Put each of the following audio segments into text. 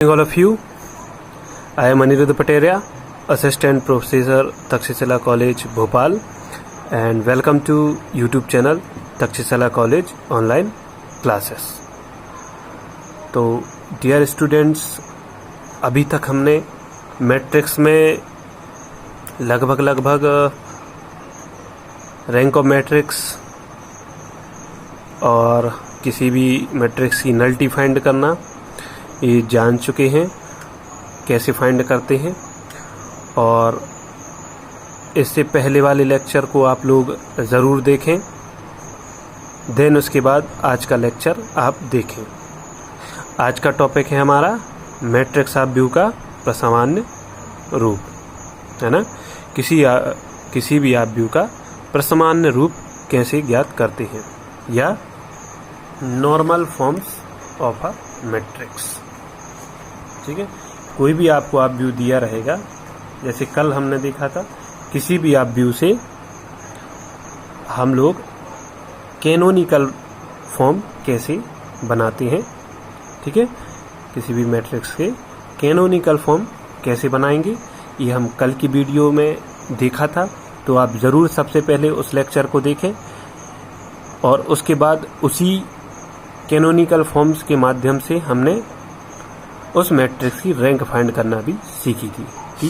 All of you, I am Aniruddha Pateria, Assistant Professor Takshashila College Bhopal, and welcome to YouTube channel Takshashila College Online Classes। तो dear students, अभी तक हमने matrix में लगभग rank of matrix और किसी भी मैट्रिक्स की नल्टी फाइंड करना ये जान चुके हैं, कैसे फाइंड करते हैं। और इससे पहले वाले लेक्चर को आप लोग ज़रूर देखें, देन उसके बाद आज का लेक्चर आप देखें। आज का टॉपिक है हमारा मैट्रिक्स ऑफ व्यू का प्रसामान्य रूप, है ना। किसी भी आप व्यू का प्रसामान्य रूप कैसे ज्ञात करते हैं, या normal forms of a matrix. ठीक है, कोई भी आपको आप व्यू दिया रहेगा, जैसे कल हमने देखा था, किसी भी आप व्यू से हम लोग कैनोनिकल फॉर्म कैसे बनाते हैं। ठीक है, किसी भी मैट्रिक्स के कैनोनिकल फॉर्म कैसे बनाएंगे, ये हम कल की वीडियो में देखा था। तो आप ज़रूर सबसे पहले उस लेक्चर को देखें, और उसके बाद उसी कैनोनिकल फॉर्म्स के माध्यम से हमने उस मैट्रिक्स की रैंक फाइंड करना भी सीखी थी कि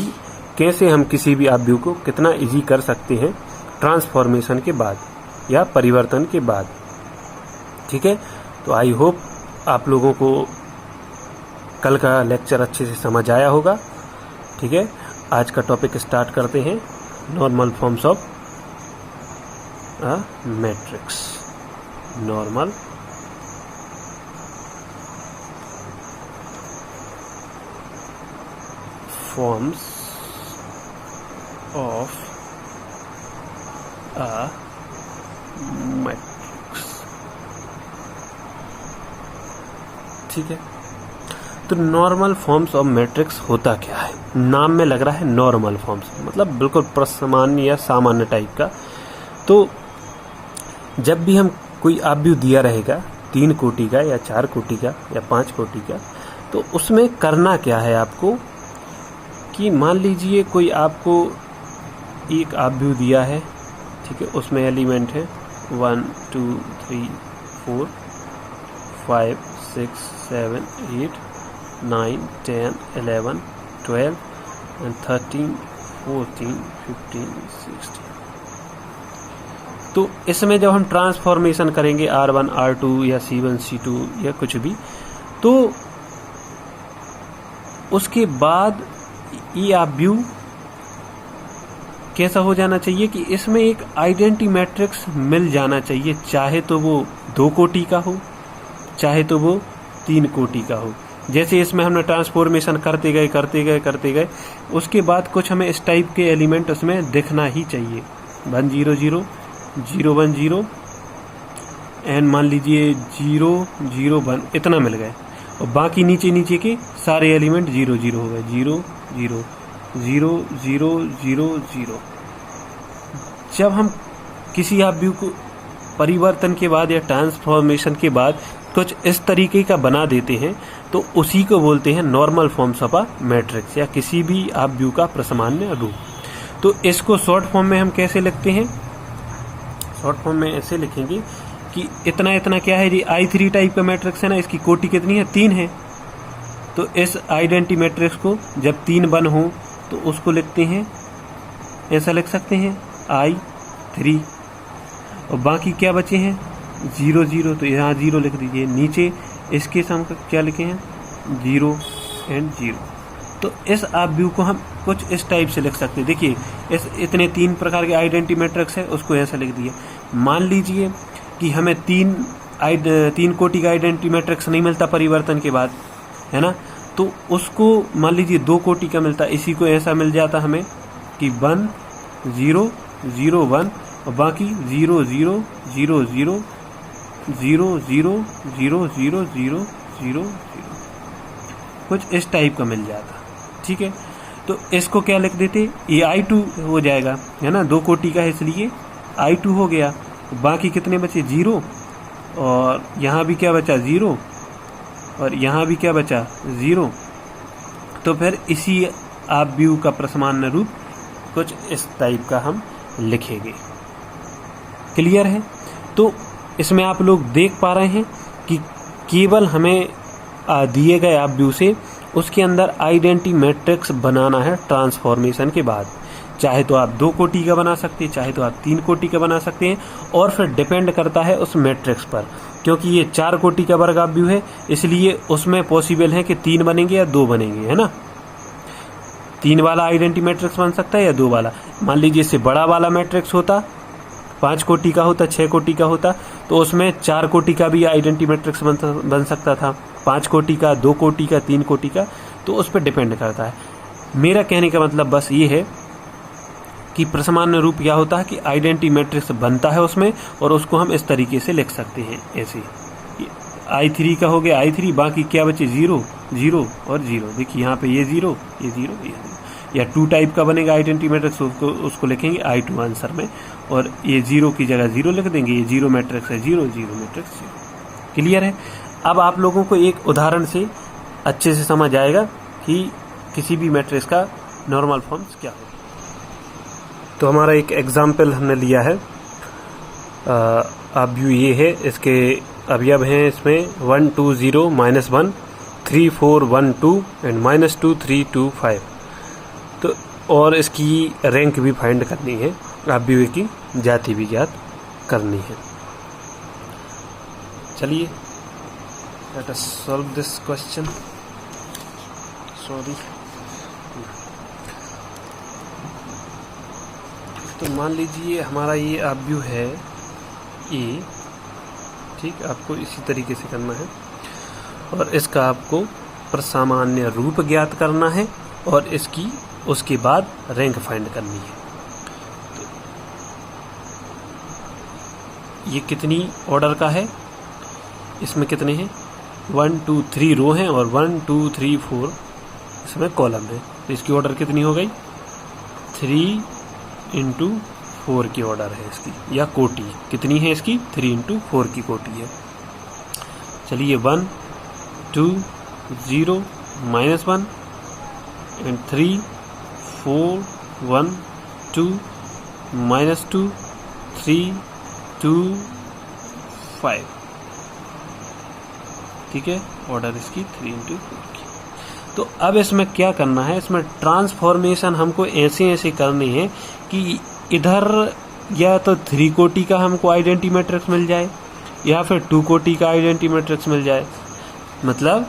कैसे हम किसी भी आप व्यू को कितना इजी कर सकते हैं ट्रांसफॉर्मेशन के बाद या परिवर्तन के बाद। ठीक है, तो आई होप आप लोगों को कल का लेक्चर अच्छे से समझ आया होगा। ठीक है, आज का टॉपिक स्टार्ट करते हैं, normal forms of a matrix. Normal forms of a matrix। ठीक है, तो नॉर्मल फॉर्म्स ऑफ मैट्रिक्स होता क्या है। नाम में लग रहा है नॉर्मल फॉर्म्स, मतलब बिल्कुल प्रसामान्य या सामान्य टाइप का। तो जब भी हम कोई आप व्यू दिया रहेगा 3 कोटि का या 4 कोटि का या 5 कोटि का, तो उसमें करना क्या है आपको कि मान लीजिए कोई आपको एक आप व्यू दिया है। ठीक है, उसमें एलिमेंट है 1 2 3 4 5 6 7 8 9 10 11 12 and 13 14 15 16। तो इसमें जब हम ट्रांसफॉर्मेशन करेंगे R1 R2 या C1 C2 या कुछ भी, तो उसके बाद ये आप व्यू कैसा हो जाना चाहिए कि इसमें एक आइडेंटिटी मैट्रिक्स मिल जाना चाहिए, चाहे तो वो 2 कोटि का हो, चाहे तो वो 3 कोटि का हो। जैसे इसमें हमने ट्रांसफॉर्मेशन करते गए, उसके बाद कुछ हमें इस टाइप के एलिमेंट उसमें दिखना ही चाहिए। 1 0 0 0 1 0 एंड मान लीजिए 0 0 1 इतना मिल गए, और बाकी नीचे के सारे एलिमेंट 0 0 हो गए। 0 0 0 0 0 0। जब हम किसी आप व्यू को परिवर्तन के बाद या ट्रांसफॉर्मेशन के बाद कुछ इस तरीके का बना देते हैं, तो उसी को बोलते हैं normal forms of a matrix, या किसी भी आप व्यू का प्रसामान्य रूप। तो इसको शॉर्ट फॉर्म में हम कैसे लिखते हैं? शॉर्ट फॉर्म में ऐसे लिखेंगे कि इतना क्या है जी, I3 टाइप का मैट्रिक्स है ना, इसकी कोटि कितनी है? 3 है। तो इस आइडेंटिटी मैट्रिक्स को जब 3 बन हो तो उसको लिखते हैं, ऐसा लिख सकते हैं I3, और बाकी क्या बचे हैं 0 0, तो यहाँ 0 लिख दीजिए। नीचे इसके सम का क्या लिखे हैं 0 एंड 0। तो इस आप व्यू को हम कुछ इस टाइप से लिख सकते हैं। देखिए, इस इतने 3 प्रकार के आइडेंटिटी मैट्रिक्स है, उसको ऐसा लिख दिया। मान लीजिए कि हमें 3 कोटि का आइडेंटिटी मैट्रिक्स नहीं मिलता परिवर्तन के बाद, है ना, तो उसको मान लीजिए 2 कोटि का मिलता, इसी को ऐसा मिल जाता हमें कि 1 0 0 1, और बाकी 0 0 0 0 0 0 0 0 0 0 0, कुछ इस टाइप का मिल जाता। ठीक है, तो इसको क्या लिख देते, ये I2 हो जाएगा, है ना, 2 कोटि का है इसलिए I2 हो गया। बाकी कितने बचे 0, और यहाँ भी क्या बचा 0, और यहाँ भी क्या बचा 0, तो फिर इसी आप व्यू का प्रसामान्य रूप कुछ इस टाइप का हम लिखेंगे। क्लियर है? तो इसमें आप लोग देख पा रहे हैं कि केवल हमें दिए गए आप व्यू से उसके अंदर आइडेंटिटी मैट्रिक्स बनाना है ट्रांसफॉर्मेशन के बाद। चाहे तो आप 2 कोटि का बना सकते हैं, चाहे तो आप 3 कोटि का बना सकते हैं, और फिर डिपेंड करता है उस मैट्रिक्स पर। क्योंकि ये 4 कोटि का वर्ग आप व्यू है, इसलिए उसमें पॉसिबल है कि 3 बनेंगे या 2 बनेंगे, है ना। 3 वाला आइडेंटिटी मैट्रिक्स बन सकता है या 2 वाला। मान लीजिए इससे बड़ा वाला मैट्रिक्स होता, 5 कोटि का होता, 6 कोटि का होता, तो उसमें 4 कोटि का भी आइडेंटिटी मैट्रिक्स बन सकता था, 5 कोटि का, 2 कोटि का, 3 कोटि का, तो उस पर डिपेंड करता है। मेरा कहने का मतलब बस ये है कि प्रसामान्य रूप क्या होता है कि आइडेंटिटी मैट्रिक्स बनता है उसमें, और उसको हम इस तरीके से लिख सकते हैं ऐसे। I3 का हो गया I3, बाकी क्या बचे 0 0 और 0। देखिए यहाँ पे ये 0 ये 0 ये 0। या 2 टाइप का बनेगा आइडेंटिटी मैट्रिक्स, उसको लिखेंगे I2 आंसर में, और ये 0 की जगह 0 लिख देंगे। ये 0 मैट्रिक्स है 0 0 मैट्रिक्स 0। क्लियर है? अब आप लोगों को एक उदाहरण से अच्छे से समझ आएगा कि किसी भी मैट्रिक्स का नॉर्मल फॉर्म्स क्या हो। तो हमारा एक एग्जाम्पल हमने लिया है। अब व्यू ये है, इसके अवयव हैं इसमें 1 2 0 -1 3 4 1 2 एंड -2 3 2 5। तो और इसकी रैंक भी फाइंड करनी है, अब व्यू की जाति भी ज्ञात करनी है। चलिए let us solve this question. Sorry, तो मान लीजिए हमारा ये आप व्यू है ए, ठीक, आपको इसी तरीके से करना है, और इसका आपको प्रसामान्य रूप ज्ञात करना है, और इसकी उसके बाद रैंक फाइंड करनी है। तो ये कितनी ऑर्डर का है, इसमें कितने हैं 1 2 3 रो हैं, और 1 2 3 4 इसमें कॉलम है। तो इसकी ऑर्डर कितनी हो गई 3 × 4 की ऑर्डर है इसकी, या कोटि कितनी है इसकी 3 × 4 की कोटि है। चलिए 1 2 0 -1 एंड 3 4 1 2 -2 3 2 5, ठीक है, ऑर्डर इसकी 3 × 4 की। तो अब इसमें क्या करना है, इसमें ट्रांसफॉर्मेशन हमको ऐसे करनी है कि इधर या तो 3 कोटि का हमको आइडेंटिटी मैट्रिक्स मिल जाए, या फिर 2 कोटि का आइडेंटिटी मैट्रिक्स मिल जाए। मतलब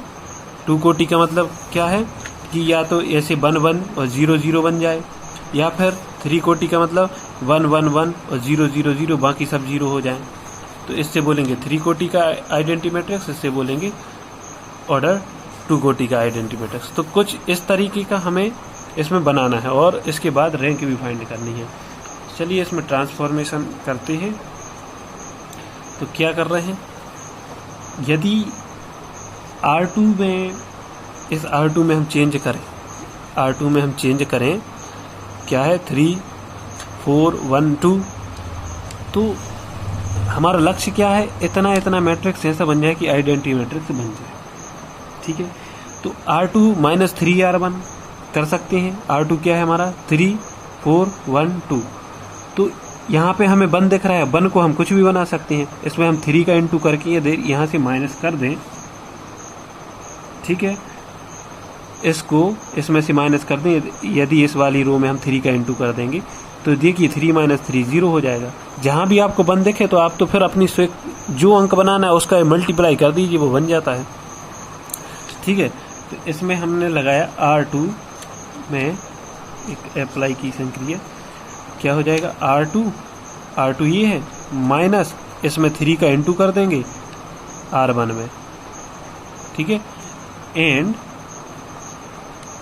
2 कोटि का मतलब क्या है कि या तो ऐसे 1 1 और 0 0 बन जाए, या फिर 3 कोटि का मतलब 1 1 1 और 0 0 0 बाकी सब 0 हो जाए। तो इससे बोलेंगे 3 कोटि का आइडेंटिटी मैट्रिक्स, इससे बोलेंगे ऑर्डर 2 कोटि का आइडेंटिटी मैट्रिक्स। तो कुछ इस तरीके का हमें इसमें बनाना है, और इसके बाद रैंक भी फाइंड करनी है। चलिए इसमें ट्रांसफॉर्मेशन करते हैं। तो क्या कर रहे हैं, यदि R2 में, इस R2 में हम चेंज करें, R2 में हम चेंज करें क्या है 3 4 1 2, तो हमारा लक्ष्य क्या है, इतना मैट्रिक्स ऐसा बन जाए कि आइडेंटिटी मैट्रिक्स बन जाए, ठीक है। तो R2 -3R1 कर सकते हैं। R2 क्या है हमारा 3 4 1 2। तो यहाँ पे हमें 1 दिख रहा है, 1 को हम कुछ भी बना सकते हैं। इसमें हम 3 का इंटू करके ये यहाँ से माइनस कर दें, ठीक है, इसको इसमें से माइनस कर दें। यदि इस वाली रो में हम 3 का इंटू कर देंगे तो देखिए 3 - 3 0 हो जाएगा। जहाँ भी आपको 1 दिखे तो आप तो फिर अपनी जो अंक बनाना है उसका मल्टीप्लाई कर दीजिए, वो बन जाता है, ठीक है। तो इसमें हमने लगाया R2 में एक अप्लाई की संक्रिया, क्या हो जाएगा R2 ये है माइनस इसमें 3 का इंटू कर देंगे R1 में, ठीक है। एंड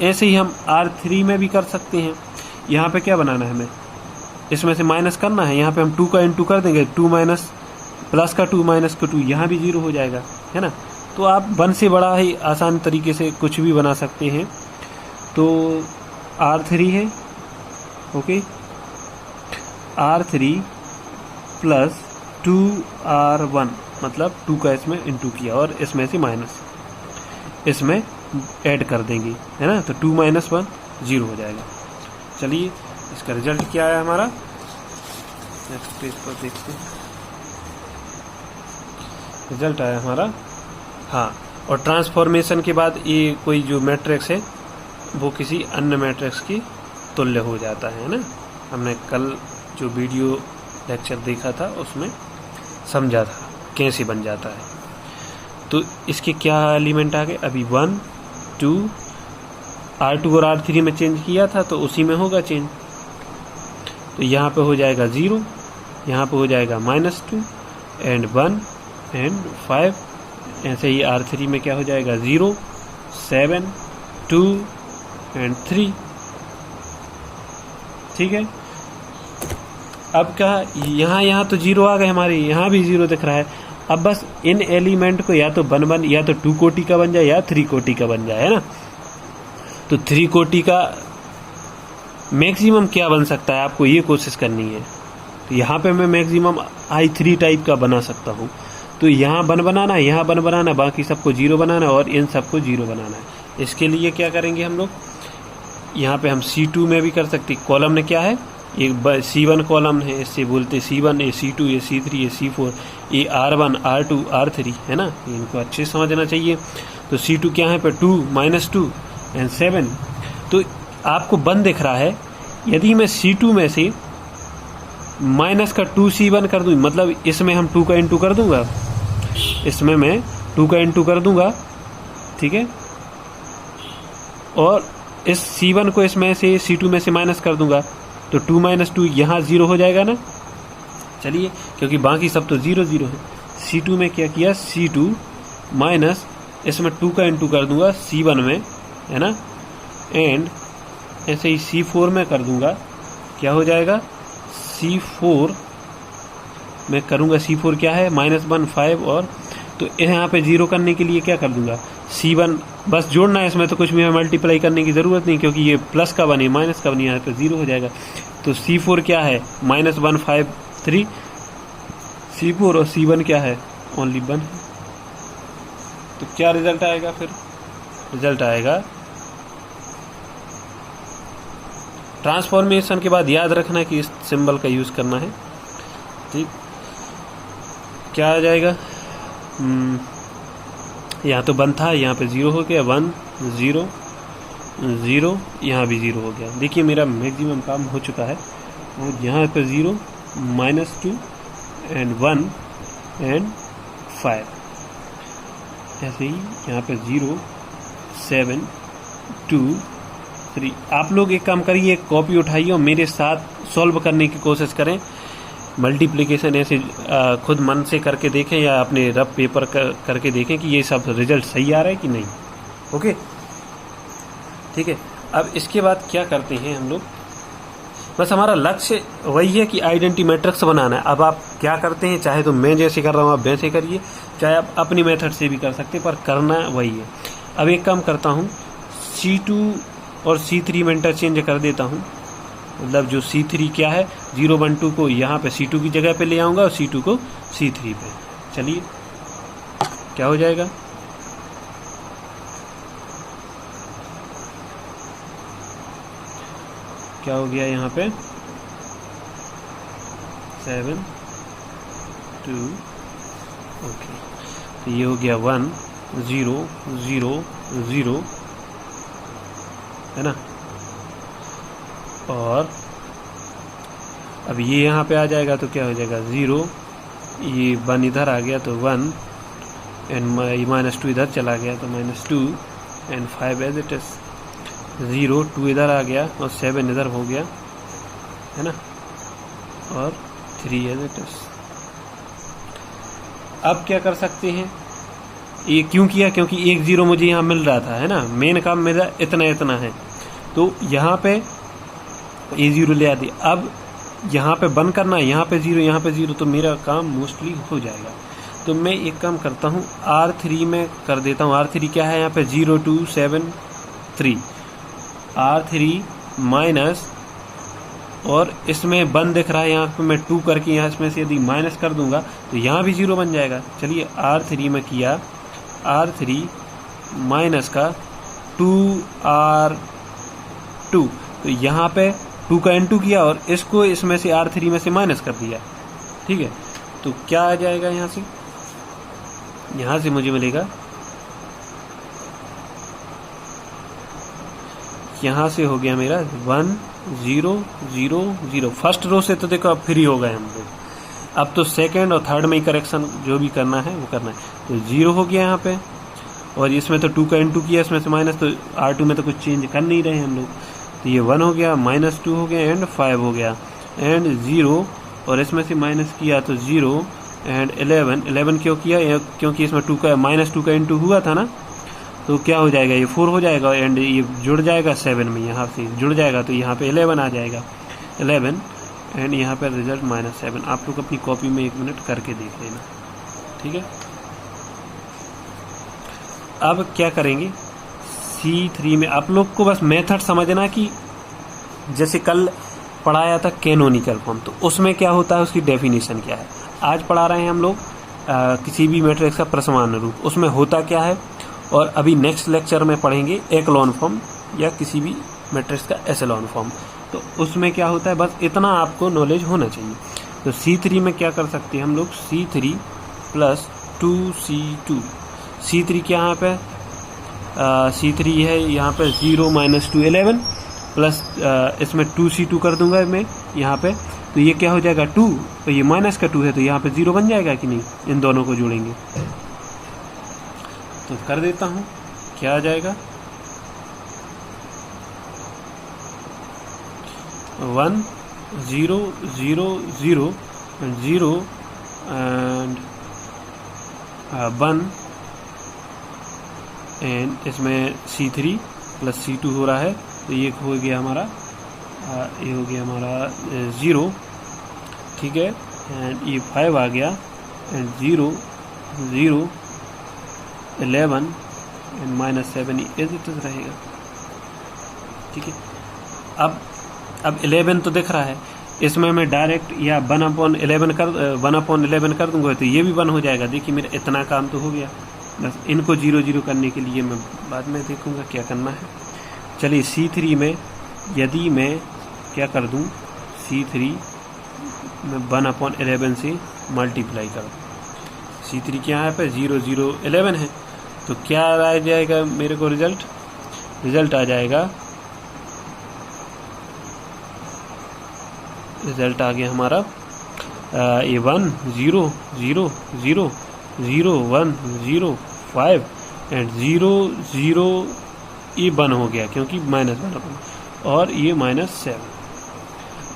ऐसे ही हम R3 में भी कर सकते हैं। यहाँ पे क्या बनाना है हमें, इसमें से माइनस करना है, यहाँ पे हम 2 का इंटू कर देंगे, 2 माइनस प्लस का 2 माइनस का 2, यहाँ भी 0 हो जाएगा, है ना। तो आप 1 से बड़ा ही आसान तरीके से कुछ भी बना सकते हैं। तो R3 है, ओके, R3 प्लस 2R1 मतलब 2 का इसमें इंटू किया और इसमें से माइनस, इसमें ऐड कर देंगे, है ना। तो 2 - 1 0 हो जाएगा। चलिए इसका रिजल्ट क्या आया हमारा, नेक्स्ट पेज पर देखते हैं। रिजल्ट आया हमारा, हाँ, और ट्रांसफॉर्मेशन के बाद ये कोई जो मैट्रिक्स है वो किसी अन्य मैट्रिक्स की तुल्य हो जाता है ना। हमने कल जो वीडियो लेक्चर देखा था उसमें समझा था कैसे बन जाता है। तो इसके क्या एलिमेंट आ गए, अभी 1 2 R2 और R3 में चेंज किया था तो उसी में होगा चेंज। तो यहाँ पे हो जाएगा 0, यहाँ पे हो जाएगा -2 एंड 1 एंड 5। ऐसे ही R3 में क्या हो जाएगा 0 7 2 एंड 3। ठीक है, अब क्या, यहाँ तो 0 आ गए हमारे, यहाँ भी 0 दिख रहा है। अब बस इन एलिमेंट को या तो 1 1 या तो 2 कोटि का बन जाए या 3 कोटि का बन जाए, है ना। तो 3 कोटि का मैक्सिमम क्या बन सकता है, आपको ये कोशिश करनी है। तो यहाँ पे मैं मैक्सिमम I3 टाइप का बना सकता हूँ। तो यहाँ 1 बनाना है, यहाँ 1 बनाना है, बाकी सबको 0 बनाना है और इन सबको 0 बनाना है। इसके लिए क्या करेंगे हम लोग, यहाँ पे हम C2 में भी कर सकते। कॉलम ने क्या है, एक C1 कॉलम है, इससे बोलते C1, ये C2, ये C3, ये C4, ये R1 R2 R3, है ना। इनको अच्छे से समझना चाहिए। तो C2 क्या है पे 2 -2 एंड 7। तो आपको 1 दिख रहा है, यदि मैं C2 में से माइनस का 2C1 कर दूँ, मतलब इसमें हम 2 का इंटू कर दूंगा, इसमें मैं 2 का इंटू कर दूंगा, ठीक है, और इस C1 को इसमें से C2 में से माइनस कर दूंगा तो 2 - 2 यहाँ 0 हो जाएगा ना। चलिए, क्योंकि बाकी सब तो 0 0 है। C2 में क्या किया, C2 माइनस इसमें 2 का इंटू कर दूंगा C1 में, है ना, एंड ऐसे ही C4 में कर दूंगा, क्या हो जाएगा, C4 में करूंगा, C4 क्या है -1 5, और तो यहाँ पे 0 करने के लिए क्या कर दूंगा, C1 बस जोड़ना है, इसमें तो कुछ भी मल्टीप्लाई करने की ज़रूरत नहीं, क्योंकि ये प्लस का बने माइनस का बने, यहाँ पे 0 हो जाएगा। तो C4 क्या है, -1 5 3 C4, और C1 क्या है, ओनली 1। तो क्या रिजल्ट आएगा, फिर रिजल्ट आएगा, ट्रांसफॉर्मेशन के बाद याद रखना कि इस सिंबल का यूज़ करना है। ठीक, क्या आ जाएगा, यहाँ तो 1 था, यहाँ पे 0 हो गया, 1 0 0, यहाँ भी 0 हो गया। देखिए मेरा मैक्सिमम काम हो चुका है। और यहाँ पे 0 -2 एंड 1 एंड 5, ऐसे ही यहाँ पे 0 7 2 3। आप लोग एक काम करिए, एक कॉपी उठाइए और मेरे साथ सॉल्व करने की कोशिश करें। मल्टीप्लिकेशन ऐसे खुद मन से करके देखें या अपने रफ पेपर करके देखें कि ये सब रिजल्ट सही आ रहा है कि नहीं। ओके, ठीक है। अब इसके बाद क्या करते हैं हम लोग, बस हमारा लक्ष्य वही है कि आइडेंटिटी मैट्रिक्स बनाना है। अब आप क्या करते हैं, चाहे तो मैं जैसे कर रहा हूँ आप वैसे करिए, चाहे आप अपनी मेथड से भी कर सकते हैं, पर करना वही है। अब एक काम करता हूँ, C2 और C3 में इंटरचेंज कर देता हूँ। मतलब जो C3 क्या है, 0 1 2 को यहाँ पे C2 की जगह पे ले आऊँगा और C2 को C3 पे। चलिए क्या हो जाएगा, क्या हो गया यहाँ पे 7 2, ओके। तो ये हो गया 1 0 0 0, है ना। और अब ये यहाँ पे आ जाएगा तो क्या हो जाएगा 0, ये 1 इधर आ गया तो 1 एंड -2 इधर चला गया तो -2 एंड 5 एज इट इज, 0 2 इधर आ गया और 7 इधर हो गया, है ना, और 3 एज इट इज। अब क्या कर सकते हैं, ये क्यों किया, क्योंकि 1 0 मुझे यहाँ मिल रहा था, है ना। मेन काम मेरा इतना है, तो यहाँ पे ये 0 ले आती। अब यहाँ पे बंद करना है, यहाँ पे 0 यहाँ पे 0, तो मेरा काम मोस्टली हो जाएगा। तो मैं एक काम करता हूँ, R3 में कर देता हूँ। R3 क्या है, यहाँ पे 0 2 7 3, R3 माइनस, और इसमें 1 दिख रहा है, यहाँ पे मैं 2 करके यहाँ इसमें से यदि माइनस कर दूंगा तो यहाँ भी 0 बन जाएगा। चलिए R3 में किया, R3 माइनस का 2R2, तो यहाँ पे 2 का इनटू किया और इसको इसमें से R3 में से माइनस कर दिया। ठीक है, तो क्या आ जाएगा यहाँ से मुझे मिलेगा, यहाँ से हो गया मेरा 1 0 0 0। फर्स्ट रो से तो देखो अब फ्री हो गए हम लोग, अब तो सेकंड और थर्ड में ही करेक्शन जो भी करना है वो करना है। तो 0 हो गया यहाँ पे, और इसमें तो 2 का इनटू किया, इसमें से माइनस, तो R2 में तो कुछ चेंज कर नहीं रहे हम लोग, तो ये 1 हो गया, -2 हो गया एंड 5 हो गया एंड 0, और इसमें से माइनस किया तो 0 एंड 11 क्यों किया, क्योंकि इसमें -2 का इनटू हुआ था ना, तो क्या हो जाएगा, ये 4 हो जाएगा एंड ये जुड़ जाएगा 7 में, यहाँ से जुड़ जाएगा तो यहाँ पे 11 आ जाएगा, 11 एंड यहाँ पे रिजल्ट -7। आप लोग अपनी कॉपी में 1 मिनट करके देख लेना। ठीक है, अब क्या करेंगे, C3 में आप लोग को बस मेथड समझना कि जैसे कल पढ़ाया था कैनोनिकल फॉर्म, तो उसमें क्या होता है, उसकी डेफिनेशन क्या है। आज पढ़ा रहे हैं हम लोग किसी भी मैट्रिक्स का प्रसमान रूप, उसमें होता क्या है, और अभी नेक्स्ट लेक्चर में पढ़ेंगे एक्लोन फॉर्म या किसी भी मैट्रिक्स का एसेलॉन फॉर्म। तो उसमें क्या होता है, बस इतना आपको नॉलेज होना चाहिए। तो C3 में क्या कर सकते हैं हम लोग, C3 + 2C2। C3 क्या यहाँ पे, C3 है यहाँ पे 0 - 2 11 प्लस इसमें 2C2 कर दूंगा मैं यहाँ पे, तो ये क्या हो जाएगा 2, तो ये माइनस का 2 है, तो यहाँ पे 0 बन जाएगा कि नहीं, इन दोनों को जोड़ेंगे तो कर देता हूँ, क्या आ जाएगा 1 0 0 0 0 एंड 1 एंड इसमें C3 + C2 हो रहा है, तो ये हो गया हमारा 0। ठीक है, एंड ये 5 आ गया and 0 0 11 and -7 as it is रहेगा। ठीक है, अब 11 तो दिख रहा है, इसमें मैं डायरेक्ट या 1/11 कर दूंगा तो ये भी 1 हो जाएगा। देखिए मेरा इतना काम तो हो गया, बस इनको 0 0 करने के लिए मैं बाद में देखूंगा क्या करना है। चलिए C3 में यदि मैं क्या कर दूं, C3 में 1/11 से मल्टीप्लाई कर दूं, C3 क्या है पे 0 0 11 है, तो क्या आ जाएगा मेरे को रिजल्ट आ जाएगा, रिजल्ट आ गया हमारा ये 1 0 0 0 0 1 0 5 एंड 0 0 ये 1 हो गया क्योंकि -1 और ये -7।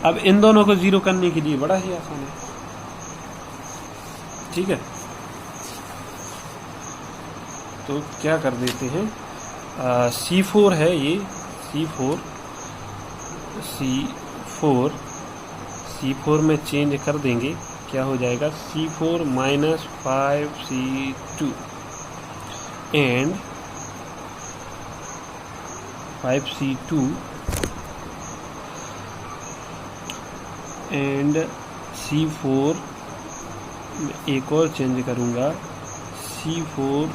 अब इन दोनों को 0 करने के लिए बड़ा ही आसान है। ठीक है, तो क्या कर देते हैं, C4 है ये, C4 में चेंज कर देंगे, क्या हो जाएगा C4 - 5C2 and 5C2 and C4 एक और चेंज करूंगा, C4 -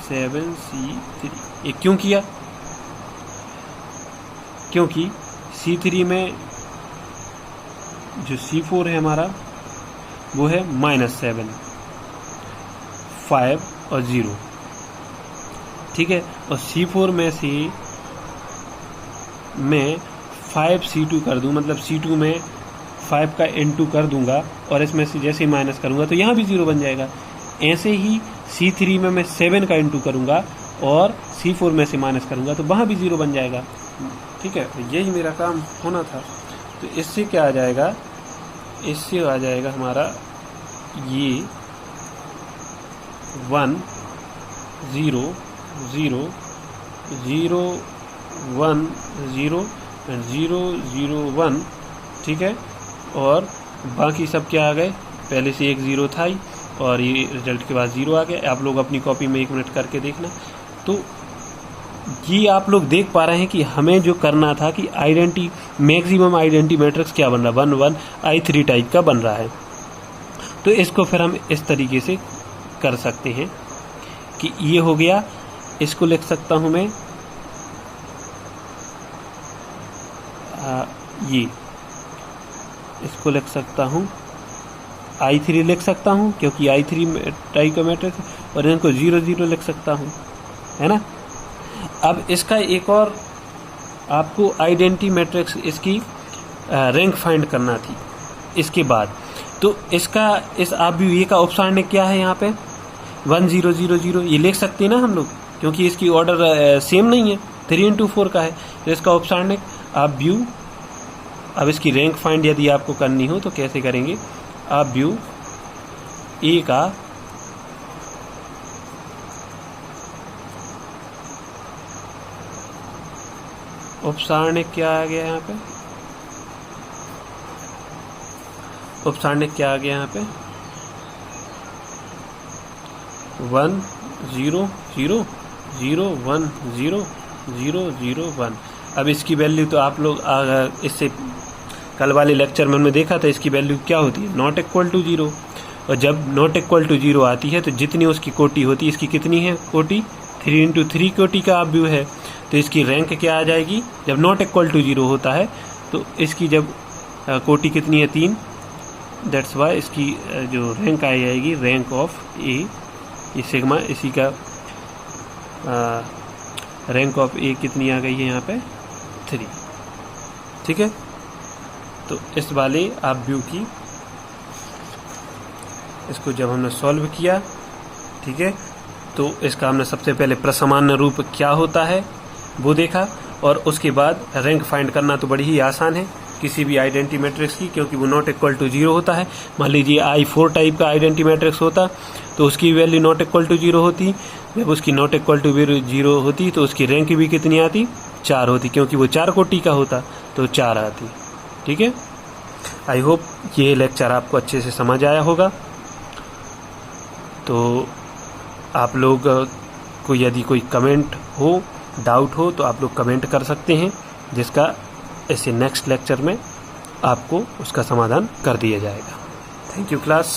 7C3। ये क्यों किया, क्योंकि C3 में जो C4 है हमारा वो है -7 5 और 0। ठीक है, और C4 में से मैं 5C2 कर दूं, मतलब C2 में 5 का इनटू कर दूंगा और इसमें से जैसे ही माइनस करूंगा तो यहाँ भी 0 बन जाएगा। ऐसे ही C3 में मैं 7 का इनटू करूंगा और C4 में से माइनस करूंगा तो वहाँ भी 0 बन जाएगा। ठीक है, तो यही मेरा काम होना था। तो इससे क्या आ जाएगा, इससे आ जाएगा हमारा ये 1 0 0 0 1 0 0 0 1। ठीक है, और बाकी सब क्या आ गए, पहले से एक 0 था ही और ये रिजल्ट के बाद 0 आ गया। आप लोग अपनी कॉपी में 1 मिनट करके देखना। तो ये आप लोग देख पा रहे हैं कि हमें जो करना था कि मैक्सिमम आइडेंटिटी मैट्रिक्स क्या बन रहा है, 1 1 I3 टाइप का बन रहा है। तो इसको फिर हम इस तरीके से कर सकते हैं कि ये हो गया, इसको लिख सकता हूँ मैं ये इसको लिख सकता हूँ I3 लिख सकता हूँ क्योंकि I3 टाइप का मैट्रिक्स है, और इनको 0 0 लिख सकता हूँ, है ना। अब इसका एक और आपको आइडेंटिटी मैट्रिक्स इसकी रैंक फाइंड करना थी इसके बाद। तो इसका इस आप भी का उपसारणिक क्या है यहाँ पे 1 0 0 0 ये लिख सकते हैं ना हम लोग, क्योंकि इसकी ऑर्डर सेम नहीं है, 3 × 4 का है। तो इसका उपसारणिक आप व्यू, अब इसकी रैंक फाइंड यदि आपको करनी हो तो कैसे करेंगे, आप व्यू ए का उपसारणिक क्या आ गया यहाँ पे, उपसारणिक क्या आ गया यहाँ पे 1 0 0 0 1 0 0 0 1। अब इसकी वैल्यू तो आप लोग इससे कल वाले लेक्चर में हमने देखा था, इसकी वैल्यू क्या होती है नॉट इक्वल टू 0, और जब नॉट इक्वल टू 0 आती है तो जितनी उसकी कोटि होती है, इसकी कितनी है कोटि 3 × 3 कोटि का आप व्यू है, तो इसकी रैंक क्या आ जाएगी जब नॉट इक्वल टू 0 होता है, तो इसकी जब कोटि कितनी है 3, दैट्स वाई इसकी जो रैंक आ जाएगी रैंक ऑफ ए, ये सिग्मा, इसी का रैंक ऑफ ए कितनी आ गई है यहाँ पे 3, ठीक है। तो इस वाले आप व्यू की इसको जब हमने सॉल्व किया, ठीक है, तो इसका हमने सबसे पहले प्रसामान्य रूप क्या होता है वो देखा, और उसके बाद रैंक फाइंड करना तो बड़ी ही आसान है किसी भी आइडेंटिटी मैट्रिक्स की, क्योंकि वो नॉट इक्वल टू 0 होता है। मान लीजिए I4 टाइप का आइडेंटिटी मैट्रिक्स होता तो उसकी वैल्यू नॉट इक्वल टू 0 होती, जब उसकी नॉट इक्वल टू 0 होती तो उसकी रैंक भी कितनी आती 4 होती, क्योंकि वो 4 कोटि का होता तो 4 आती, ठीक है। आई होप ये लेक्चर आपको अच्छे से समझ आया होगा। तो आप लोग को यदि कोई कमेंट हो, डाउट हो, तो आप लोग कमेंट कर सकते हैं, जिसका ऐसे नेक्स्ट लेक्चर में आपको उसका समाधान कर दिया जाएगा। Thank you class.